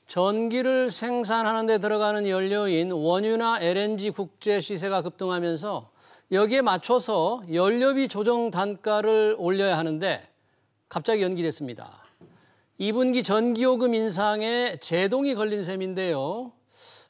전기를 생산하는 데 들어가는 연료인 원유나 LNG 국제 시세가 급등하면서 여기에 맞춰서 연료비 조정 단가를 올려야 하는데 갑자기 연기됐습니다. 2분기 전기요금 인상에 제동이 걸린 셈인데요.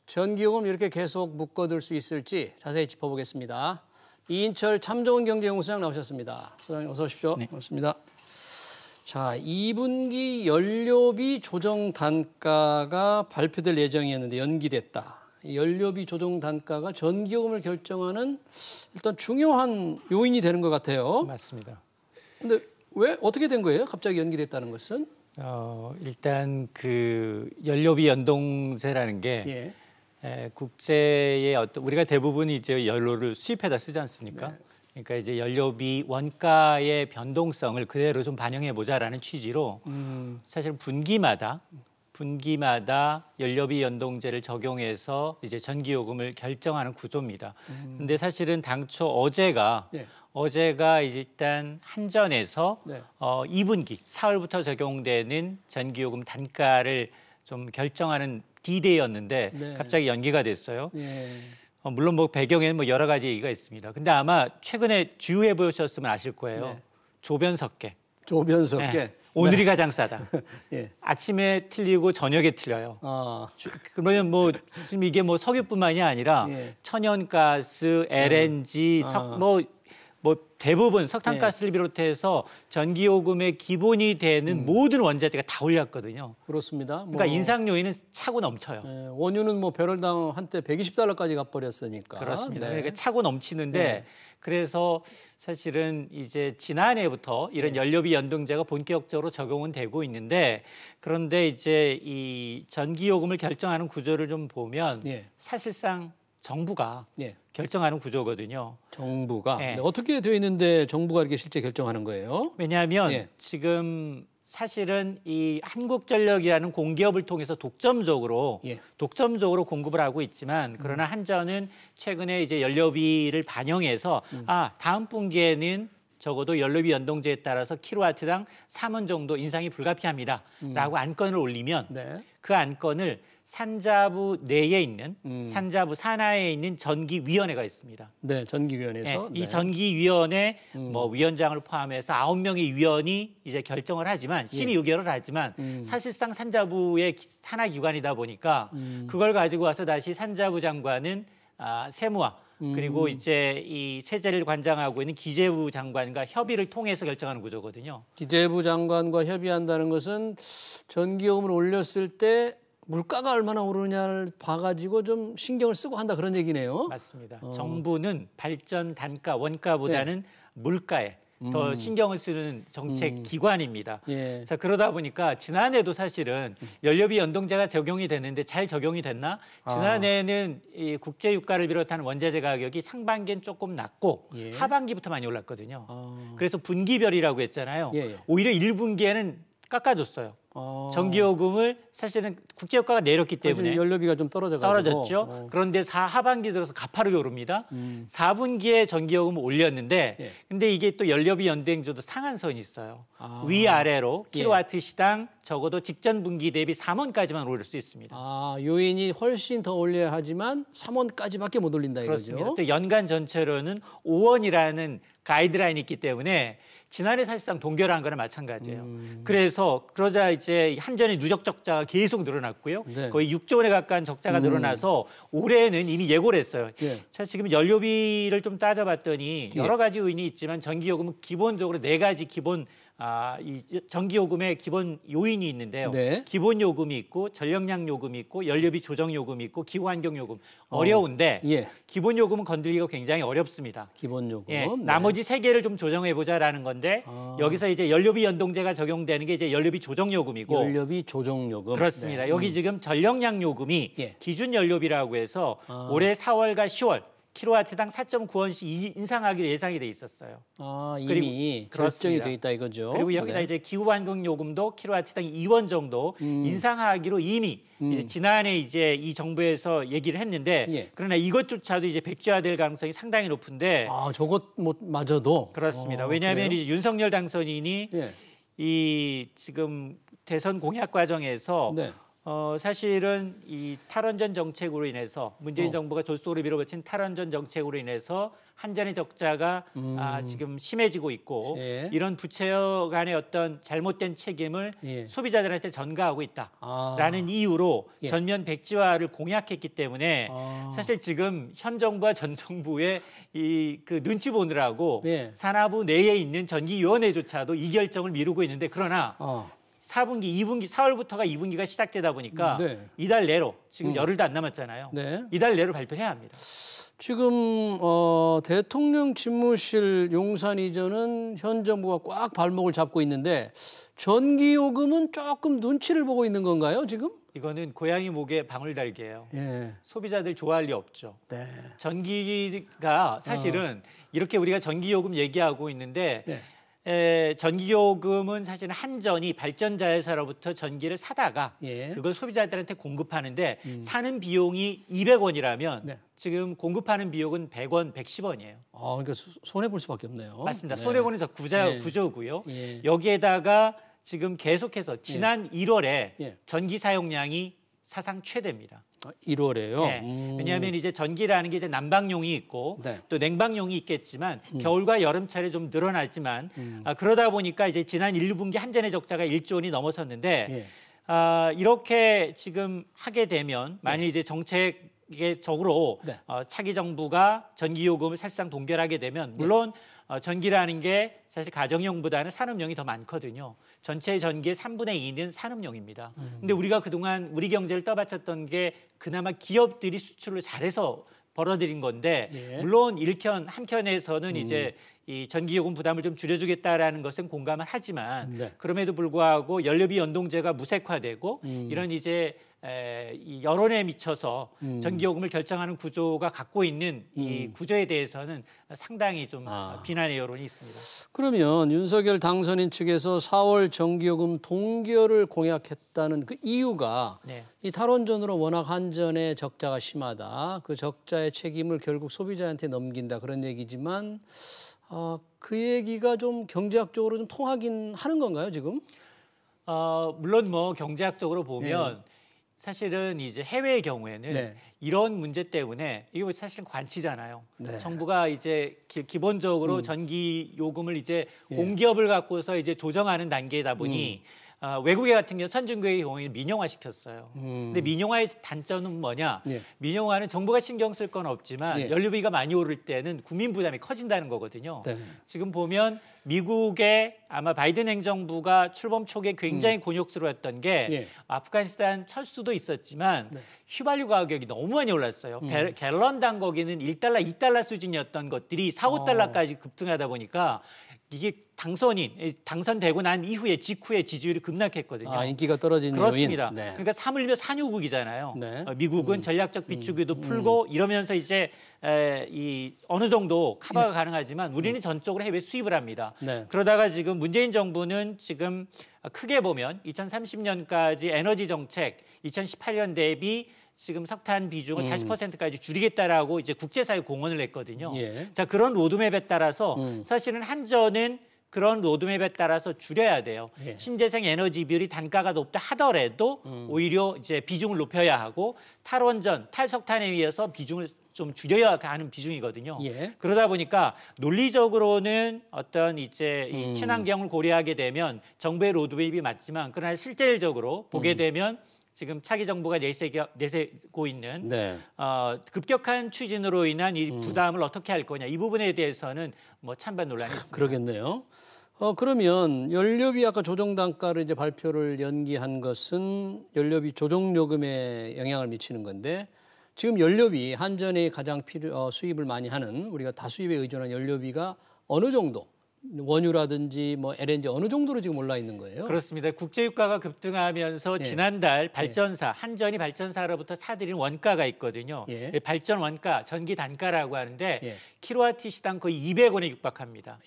전기요금 이렇게 계속 묶어둘 수 있을지 자세히 짚어보겠습니다. 이인철 참 좋은 경제연구소장 나오셨습니다. 소장님 어서 오십시오. 네. 반갑습니다. 자, 2분기 연료비 조정 단가가 발표될 예정이었는데 연기됐다. 연료비 조정 단가가 전기요금을 결정하는 일단 중요한 요인이 되는 것 같아요. 맞습니다. 근데 왜 어떻게 된 거예요? 갑자기 연기됐다는 것은? 일단 그 연료비 연동제라는 게 국제의 어떤 우리가 대부분 이제 연료를 수입해다 쓰지 않습니까? 네. 그러니까 이제 연료비 원가의 변동성을 그대로 좀 반영해 보자라는 취지로 사실 분기마다 연료비 연동제를 적용해서 이제 전기요금을 결정하는 구조입니다. 근데 사실은 당초 어제가 이제 일단 한전에서 2분기 4월부터 적용되는 전기요금 단가를 좀 결정하는 D-Day였는데 갑자기 연기가 됐어요. 물론 뭐 배경에는 뭐 여러 가지 얘기가 있습니다. 근데 아마 최근에 주유해 보셨으면 아실 거예요. 조변석계. 오늘이 가장 싸다. 아침에 틀리고 저녁에 틀려요. 그러면 뭐 지금 이게 뭐 석유뿐만이 아니라 천연가스, LNG, 뭐 대부분 석탄가스를 비롯해서 전기요금의 기본이 되는 모든 원자재가 다 올랐거든요. 그렇습니다. 그러니까 인상 요인은 차고 넘쳐요. 원유는 뭐 배럴당 한때 $120까지 가버렸으니까. 그렇습니다. 그러니까 차고 넘치는데 그래서 사실은 이제 지난해부터 이런 연료비 연동제가 본격적으로 적용은 되고 있는데 그런데 이제 이 전기요금을 결정하는 구조를 좀 보면 사실상 정부가 결정하는 구조거든요. 정부가? 어떻게 되어 있는데 정부가 이렇게 실제 결정하는 거예요? 왜냐하면 지금 사실은 이 한국전력이라는 공기업을 통해서 독점적으로 공급을 하고 있지만 그러나 한전은 최근에 이제 연료비를 반영해서 다음 분기에는 적어도 연료비 연동제에 따라서 킬로와트당 3원 정도 인상이 불가피합니다라고 안건을 올리면 그 안건을 산자부 내에 있는 산자부 산하에 있는 전기위원회가 있습니다. 네, 전기위원회에서. 이 전기위원회 뭐 위원장을 포함해서 9명의 위원이 이제 결정을 하지만 심의 의결을 하지만 사실상 산자부의 산하 기관이다 보니까 그걸 가지고 와서 다시 산자부 장관은 세무와 그리고 이제 이 세제를 관장하고 있는 기재부 장관과 협의를 통해서 결정하는 구조거든요. 기재부 장관과 협의한다는 것은 전기요금을 올렸을 때 물가가 얼마나 오르냐를 봐가지고 좀 신경을 쓰고 한다 그런 얘기네요. 맞습니다. 정부는 발전 단가, 원가보다는 물가에 더 신경을 쓰는 정책 기관입니다. 자, 그러다 보니까 지난해도 사실은 연료비 연동제가 적용이 됐는데 잘 적용이 됐나? 지난해에는 이 국제유가를 비롯한 원자재 가격이 상반기엔 조금 낮고 하반기부터 많이 올랐거든요. 그래서 분기별이라고 했잖아요. 오히려 1분기에는 깎아줬어요. 전기요금을 사실은 국제유가가 내렸기 때문에 연료비가 좀 떨어졌죠. 그런데 하반기 들어서 가파르게 오릅니다. 4분기에 전기요금을 올렸는데 근데 이게 또 연료비 연동제도 상한선이 있어요. 위아래로 킬로와트 시당 적어도 직전 분기 대비 3원까지만 올릴 수 있습니다. 요인이 훨씬 더 올려야 하지만 3원까지밖에 못 올린다 이거죠. 그렇습니다. 또 연간 전체로는 5원이라는 가이드라인이 있기 때문에 지난해 사실상 동결한 거나 마찬가지예요. 그러자 이제 한전의 누적 적자가 계속 늘어났고요. 거의 6조 원에 가까운 적자가 늘어나서 올해는 이미 예고를 했어요. 자, 지금 연료비를 좀 따져봤더니 여러 가지 요인이 있지만 전기요금은 기본적으로 4가지 기본 이 전기요금의 기본 요인이 있는데요. 기본 요금이 있고 전력량 요금이 있고 연료비 조정 요금이 있고 기후환경 요금 어려운데 기본 요금은 건드리기가 굉장히 어렵습니다. 기본 요금. 나머지 3개를 좀 조정해 보자라는 건데 여기서 이제 연료비 연동제가 적용되는 게 이제 연료비 조정 요금이고 연료비 조정 요금. 그렇습니다. 여기 지금 전력량 요금이 기준 연료비라고 해서 올해 4월과 10월 킬로와트당 4.9원씩 인상하기로 예상이 돼 있었어요. 이미 결정이 돼 있다 이거죠. 그리고 여기다 이제 기후환경 요금도 킬로와트당 2원 정도 인상하기로 이미 이제 지난해 이제 이 정부에서 얘기를 했는데 그러나 이것조차도 이제 백지화될 가능성이 상당히 높은데 저것마저도 그렇습니다. 왜냐하면 이제 윤석열 당선인이 이 지금 대선 공약 과정에서 사실은 이 탈원전 정책으로 인해서 문재인 정부가 졸속으로 밀어붙인 탈원전 정책으로 인해서 한전의 적자가 지금 심해지고 있고 예. 이런 부채 간의 어떤 잘못된 책임을 예. 소비자들한테 전가하고 있다라는 이유로 예. 전면 백지화를 공약했기 때문에 사실 지금 현 정부와 전 정부의 그 눈치 보느라고 예. 산하부 내에 있는 전기위원회조차도 이 결정을 미루고 있는데 그러나 4분기, 2분기, 4월부터가 2분기가 시작되다 보니까 네. 이달 내로 지금 열흘도 안 남았잖아요. 네. 이달 내로 발표해야 합니다. 지금 대통령 집무실 용산 이전은 현 정부가 꽉 발목을 잡고 있는데 전기요금은 조금 눈치를 보고 있는 건가요, 지금? 이거는 고양이 목에 방울 달기예요. 예. 소비자들 좋아할 리 없죠. 네. 전기가 사실은 이렇게 우리가 전기요금 얘기하고 있는데 예. 전기요금은 사실은 한전이 발전자회사로부터 전기를 사다가 예. 그걸 소비자들한테 공급하는데 사는 비용이 200원이라면 네. 지금 공급하는 비용은 100원, 110원이에요. 그러니까 손해 볼 수밖에 없네요. 맞습니다. 네. 손해보는 예. 구조고요. 예. 여기에다가 지금 계속해서 지난 1월에 예. 전기 사용량이 사상 최대입니다. 1월에요. 네. 왜냐하면 이제 전기라는 게 이제 난방용이 있고 네. 또 냉방용이 있겠지만 겨울과 여름철에 좀 늘어나지만 그러다 보니까 이제 지난 1분기 한전의 적자가 1조 원이 넘어섰는데 예. 이렇게 지금 하게 되면 만일 이제 정책적으로 네. 차기 정부가 전기요금을 사실상 동결하게 되면 물론 전기라는 게 사실 가정용보다는 산업용이 더 많거든요. 전체 전기의 3분의 2는 산업용입니다. 근데 우리가 그동안 우리 경제를 떠받쳤던 게 그나마 기업들이 수출을 잘해서 벌어들인 건데 예. 물론 한켠에서는 이제 이 전기요금 부담을 좀 줄여주겠다라는 것은 공감을 하지만 네. 그럼에도 불구하고 연료비 연동제가 무색화되고 이런 이제 이 여론에 미쳐서 전기요금을 결정하는 구조가 갖고 있는 이 구조에 대해서는 상당히 좀 비난의 여론이 있습니다. 그러면 윤석열 당선인 측에서 4월 전기요금 동결을 공약했다는 그 이유가 네. 이 탈원전으로 워낙 한전의 적자가 심하다. 그 적자의 책임을 결국 소비자한테 넘긴다 그런 얘기지만 그 얘기가 좀 경제학적으로 좀 통하긴 하는 건가요 지금? 물론 뭐 경제학적으로 보면 사실은 이제 해외의 경우에는 네. 이런 문제 때문에 이거 사실 관치잖아요. 네. 정부가 이제 기본적으로 전기 요금을 이제 공기업을 갖고서 이제 조정하는 단계다 보니 외국의 같은 경우 선진국의 경우에 민영화 시켰어요. 근데 민영화의 단점은 뭐냐? 예. 민영화는 정부가 신경 쓸 건 없지만 예. 연료비가 많이 오를 때는 국민 부담이 커진다는 거거든요. 네. 지금 보면 미국의 아마 바이든 행정부가 출범 초기에 굉장히 곤욕스러웠던 게 예. 아프가니스탄 철수도 있었지만 네. 휘발유 가격이 너무 많이 올랐어요. 갤런당 거기는 1달러, 2달러 수준이었던 것들이 4, 5달러까지 급등하다 보니까 이게 당선되고 난 이후에 직후에 지지율이 급락했거든요. 인기가 떨어지는 그렇습니다. 요인. 네. 그러니까 하물며 산유국이잖아요. 네. 미국은 전략적 비축유도 풀고 이러면서 이제 어느 정도 커버가 가능하지만 우리는 전적으로 해외 수입을 합니다. 네. 그러다가 지금 문재인 정부는 지금 크게 보면 2030년까지 에너지 정책 2018년 대비 지금 석탄 비중을 40%까지 줄이겠다라고 이제 국제사회 공언을 했거든요. 예. 자, 그런 로드맵에 따라서 사실은 한전은 그런 로드맵에 따라서 줄여야 돼요. 예. 신재생 에너지 비율이 단가가 높다 하더라도 오히려 이제 비중을 높여야 하고 탈원전, 탈석탄에 의해서 비중을 좀 줄여야 하는 비중이거든요. 예. 그러다 보니까 논리적으로는 어떤 이제 이 친환경을 고려하게 되면 정부의 로드맵이 맞지만 그러나 실질적으로 보게 되면 지금 차기 정부가 내세고 있는 네. 급격한 추진으로 인한 이 부담을 어떻게 할 거냐 이 부분에 대해서는 뭐 찬반 논란이 있습니다. 그러겠네요. 그러면 연료비 아까 조정 단가를 이제 발표를 연기한 것은 연료비 조정 요금에 영향을 미치는 건데 지금 연료비 한전이 가장 수입을 많이 하는 우리가 다수입에 의존한 연료비가 어느 정도 원유라든지 뭐 LNG 어느 정도로 지금 올라 있는 거예요? 그렇습니다. 국제유가가 급등하면서 지난달 발전사 한전이 발전사로부터 사들인 원가가 있거든요. 발전 원가, 전기 단가라고 하는데 킬로와트 시당 거의 200원에 육박합니다.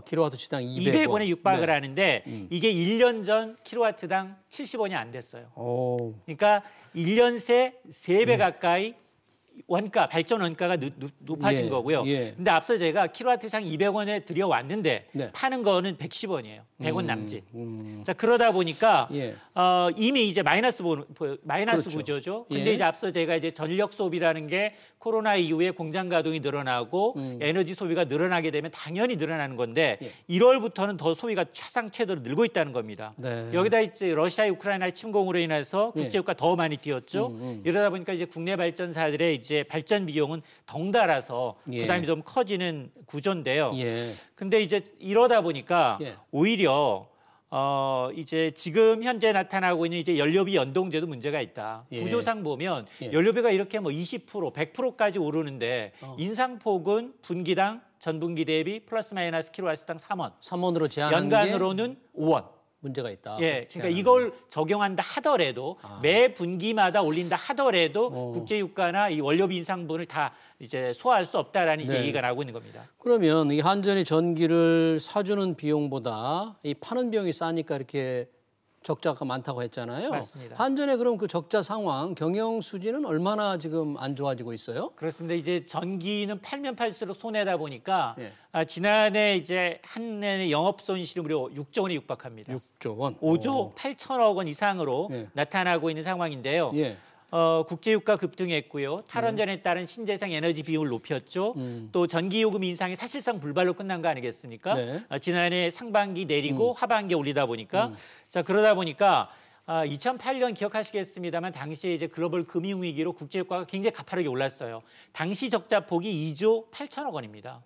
킬로와트 시당 200원에 육박을 하는데 이게 1년 전 킬로와트당 70원이 안 됐어요. 그러니까 1년 새 3배 가까이 원가, 발전 원가가 높아진 거고요. 근데 앞서 제가 킬로와트상 200원에 들여왔는데 파는 거는 110원이에요. 100원 남짓. 자, 그러다 보니까 이미 이제 마이너스 그렇죠. 구조죠. 근데 이제 앞서 제가 이제 전력 소비라는 게 코로나 이후에 공장 가동이 늘어나고 에너지 소비가 늘어나게 되면 당연히 늘어나는 건데 1월부터는 더 소비가 차상최대로 늘고 있다는 겁니다. 여기다 이제 러시아 우크라이나 침공으로 인해서 국제유가 더 많이 뛰었죠. 이러다 보니까 이제 국내 발전사들의 이제 발전 비용은 덩달아서 부담이 좀 커지는 구조인데요. 근데 이제 이러다 보니까 오히려 이제 지금 현재 나타나고 있는 이제 연료비 연동제도 문제가 있다. 구조상 보면 연료비가 이렇게 뭐 20%, 100%까지 오르는데 인상폭은 분기당 전분기 대비 플러스 마이너스 킬로와트당 3원. 3원으로 제한한 연간으로는 5원. 문제가 있다. 그러니까 이걸 적용한다 하더라도 매 분기마다 올린다 하더라도 국제 유가나 이 원료비 인상분을 다 이제 소화할 수 없다라는 이제 얘기가 나오고 있는 겁니다. 그러면 이 한전이 전기를 사주는 비용보다 이 파는 비용이 싸니까 이렇게 적자가 많다고 했잖아요. 맞습니다. 한전의 그럼 그 적자 상황, 경영 수지는 얼마나 지금 안 좋아지고 있어요? 그렇습니다. 이제 전기는 팔면 팔수록 손해다 보니까 지난해 이제 한 해의 영업 손실이 무려 6조 원에 육박합니다. 6조 원. 5조 8천억 원 이상으로 나타나고 있는 상황인데요. 국제유가 급등했고요. 탈원전에 따른 신재생 에너지 비용을 높였죠. 또 전기요금 인상이 사실상 불발로 끝난 거 아니겠습니까? 지난해 상반기 내리고 하반기에 올리다 보니까 자 그러다 보니까 2008년 기억하시겠습니다만 당시에 이제 글로벌 금융위기로 국제유가가 굉장히 가파르게 올랐어요. 당시 적자폭이 2조 8천억 원입니다.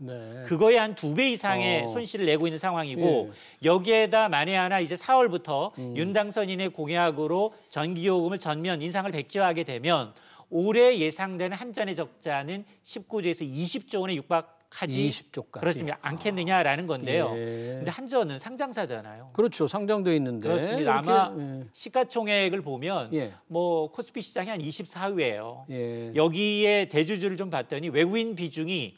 그거에 한 2배 이상의 손실을 내고 있는 상황이고 여기에다 만에 하나 이제 4월부터 윤당선인의 공약으로 전기요금을 전면 인상을 백지화하게 되면 올해 예상되는 한전의 적자는 19조에서 20조 원에 육박하지 20조까지. 그렇습니다. 않겠느냐라는 건데요. 근데 한전은 상장사잖아요. 그렇죠. 상장돼 있는데. 그렇습니다. 아마 시가총액을 보면 뭐 코스피 시장이 한 24위예요. 여기에 대주주를 좀 봤더니 외국인 비중이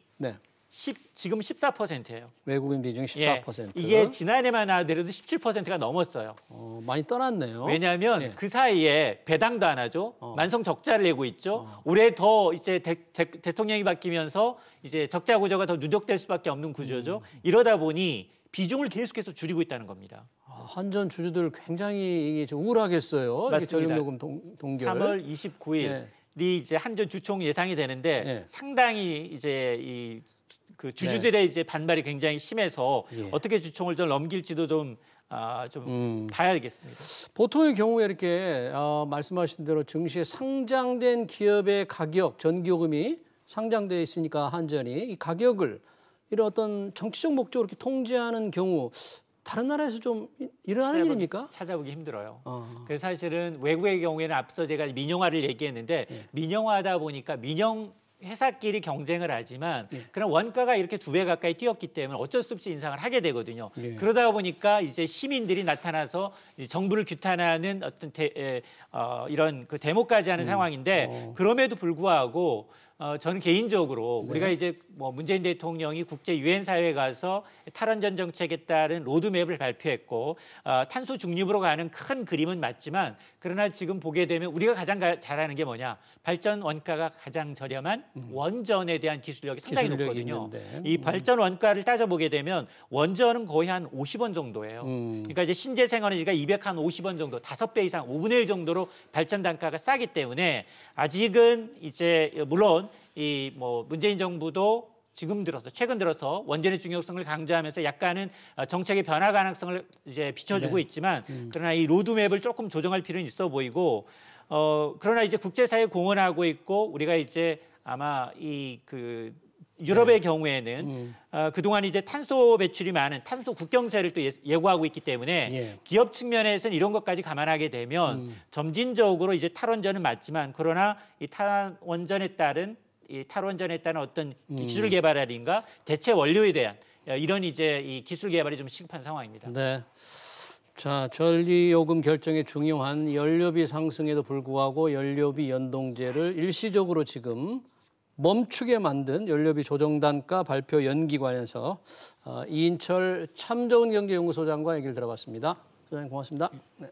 지금 14%예요. 외국인 비중이 14%. 이게 지난해만 하더라도 17%가 넘었어요. 많이 떠났네요. 왜냐하면 그 사이에 배당도 안 하죠. 만성 적자를 내고 있죠. 올해 더 이제 대통령이 바뀌면서 이제 적자 구조가 더 누적될 수밖에 없는 구조죠. 이러다 보니 비중을 계속해서 줄이고 있다는 겁니다. 한전 주주들 굉장히 이게 우울하겠어요. 맞습니다. 전력요금 동결. 3월 29일. 이 이제 한전 주총 예상이 되는데 상당히 이제 그 주주들의 이제 반발이 굉장히 심해서 어떻게 주총을 좀 넘길지도 좀 봐야겠습니다. 보통의 경우에 이렇게 말씀하신 대로 증시에 상장된 기업의 가격, 전기요금이 상장돼 있으니까 한전이 이 가격을 이런 어떤 정치적 목적으로 이렇게 통제하는 경우 다른 나라에서 좀 일어나는 일입니까? 찾아보기 힘들어요. 그래서 사실은 외국의 경우에는 앞서 제가 민영화를 얘기했는데 민영화하다 보니까 민영 회사끼리 경쟁을 하지만 그런 원가가 이렇게 2배 가까이 뛰었기 때문에 어쩔 수 없이 인상을 하게 되거든요. 그러다 보니까 이제 시민들이 나타나서 정부를 규탄하는 어떤 이런 그 데모까지 하는 상황인데 그럼에도 불구하고 저는 개인적으로 우리가 이제 뭐 문재인 대통령이 국제 유엔 사회에 가서 탈원전 정책에 따른 로드맵을 발표했고 탄소 중립으로 가는 큰 그림은 맞지만 그러나 지금 보게 되면 우리가 가장 잘하는 게 뭐냐? 발전 원가가 가장 저렴한 원전에 대한 기술력이 상당히 높거든요. 이 발전 원가를 따져보게 되면 원전은 거의 한 50원 정도예요. 그러니까 이제 신재생 에너지가 250원 정도, 5배 이상, 5분의 1 정도로 발전 단가가 싸기 때문에 아직은 이제 물론 이 뭐 문재인 정부도 최근 들어서 원전의 중요성을 강조하면서 약간은 정책의 변화 가능성을 이제 비춰주고 있지만 그러나 이 로드맵을 조금 조정할 필요는 있어 보이고 그러나 이제 국제사회에 공헌하고 있고 우리가 이제 아마 그 유럽의 경우에는 그동안 이제 탄소 배출이 많은 탄소 국경세를 또 예고하고 있기 때문에 기업 측면에서는 이런 것까지 감안하게 되면 점진적으로 이제 탈원전은 맞지만 그러나 이 탈원전에 따른 어떤 기술 개발이라든가 대체 원료에 대한 이런 이제 이 기술 개발이 좀 시급한 상황입니다. 네. 자, 전기요금 결정에 중요한 연료비 상승에도 불구하고 연료비 연동제를 일시적으로 지금 멈추게 만든 연료비 조정단가 발표 연기 관해서 이인철 참좋은경제연구소장과 얘기를 들어봤습니다. 소장님 고맙습니다. 네.